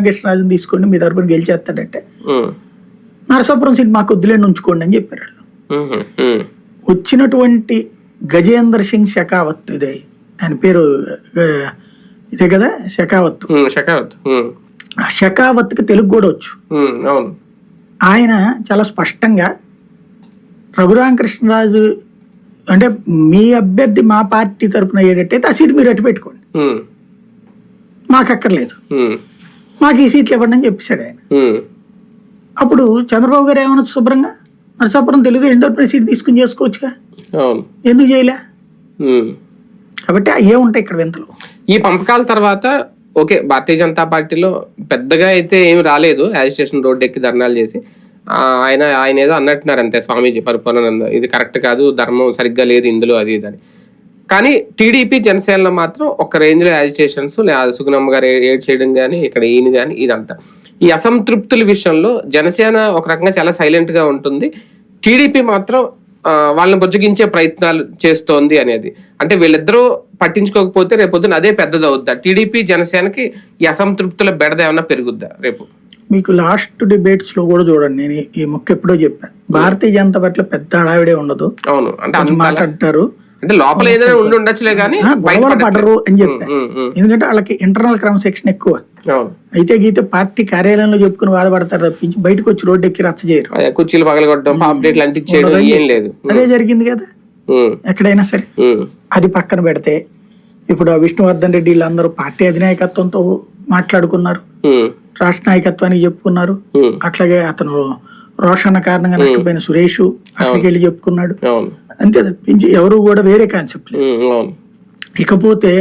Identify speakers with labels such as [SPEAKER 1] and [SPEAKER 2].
[SPEAKER 1] కృష్ణరాజుని తీసుకోండి మీ తరపున గెలిచేస్తాడంటే నరసాపురం సీట్ మాకు వద్దులేని ఉంచుకోండి అని చెప్పారు వాళ్ళు. వచ్చినటువంటి గజేంద్ర సింగ్ షెకావత్, ఇదే ఆయన పేరు ఇదే కదా షెకావత్. ఆ షెకావత్ కి తెలుగు కూడా వచ్చు. ఆయన చాలా స్పష్టంగా రఘురామకృష్ణరాజు అంటే మీ అభ్యర్థి మా పార్టీ తరపున అయ్యేటట్టయితే ఆ సీట్ మీరు అట్టు పెట్టుకోండి, మాకు అక్కర్లేదు, మాకు ఈ సీట్లు ఇవ్వండి అని చెప్పేశాడు ఆయన. అప్పుడు చంద్రబాబు గారు ఏమన్నా శుభ్రంగా నరసాపురం తెలుగు ఎండోర్పై సీట్ తీసుకుని చేసుకోవచ్చుగా, ఎందుకు చేయలే? కాబట్టి ఏముంటాయి ఇక్కడ వింతలు.
[SPEAKER 2] ఈ పంపకాల తర్వాత ఓకే భారతీయ జనతా పార్టీలో పెద్దగా అయితే ఏమి రాలేదు, యాజిటేషన్ రోడ్ ఎక్కి ధర్నాలు చేసి ఆయన ఏదో అన్నట్టున్నారు అంతే, స్వామీజీ పరిపూర్ణానంద ఇది కరెక్ట్ కాదు, ధర్మం సరిగ్గా లేదు ఇందులో, అది ఇది అని. కానీ టీడీపీ జనసేనలో మాత్రం ఒక రేంజ్ లో యాజిటేషన్స్, సుగుణమ్మ గారు ఏడ్ చేయడం కానీ ఇక్కడ ఈయన కానీ ఇదంతా. ఈ అసంతృప్తుల విషయంలో జనసేన ఒక రకంగా చాలా సైలెంట్ గా ఉంటుంది, టీడీపీ మాత్రం వాళ్ళని బుజ్జగించే ప్రయత్నాలు చేస్తోంది అనేది. అంటే వీళ్ళిద్దరూ పట్టించుకోకపోతే రేపొద్దున అదే పెద్దదవుద్దా? టీడీపీ జనసేనకి ఈ అసంతృప్తుల బెడద ఏమన్నా పెరుగుద్దా రేపు?
[SPEAKER 1] మీకు లాస్ట్ డిబేట్స్ లో కూడా చూడండి, నేను ఈ మొక్క ఎప్పుడో చెప్పాను, భారతీయ జనతా పార్టీలో పెద్ద హడావిడే ఉండదు.
[SPEAKER 2] అవును, అంటే
[SPEAKER 1] మాట్లాడతారు,
[SPEAKER 2] అంటే లోపల ఏదైనా ఉండి ఉండొచ్చులే కానీ
[SPEAKER 1] గొడవలు పడరు అని చెప్పాను. ఎందుకంటే వాళ్ళకి ఇంటర్నల్ క్రమశిక్షణ ఎక్కువ. అయితే గీతే పార్టీ కార్యాలయంలో చెప్పుకుని బాధపడతారు తప్పించి బయటకు వచ్చి రోడ్డు ఎక్కి రచ్చ చేయరు,
[SPEAKER 2] కుర్చీలు పగలగొట్టడం, పాంప్లెట్లు అంటించేయడం ఏం లేదు.
[SPEAKER 1] అదే జరిగింది కదా ఎక్కడైనా సరే. అది పక్కన పెడితే ఇప్పుడు విష్ణువర్ధన్ రెడ్డి వీళ్ళందరూ పార్టీ అధినాయకత్వంతో మాట్లాడుకున్నారు, రాష్ట్ర నాయకత్వానికి చెప్పుకున్నారు. అట్లాగే అతను రోషన్న కారణంగా నష్టపోయిన సురేష్ అక్కడికి వెళ్ళి చెప్పుకున్నాడు. అంతే తప్పించి ఎవరు కూడా వేరే కాన్సెప్ట్ లేదు. ఇకపోతే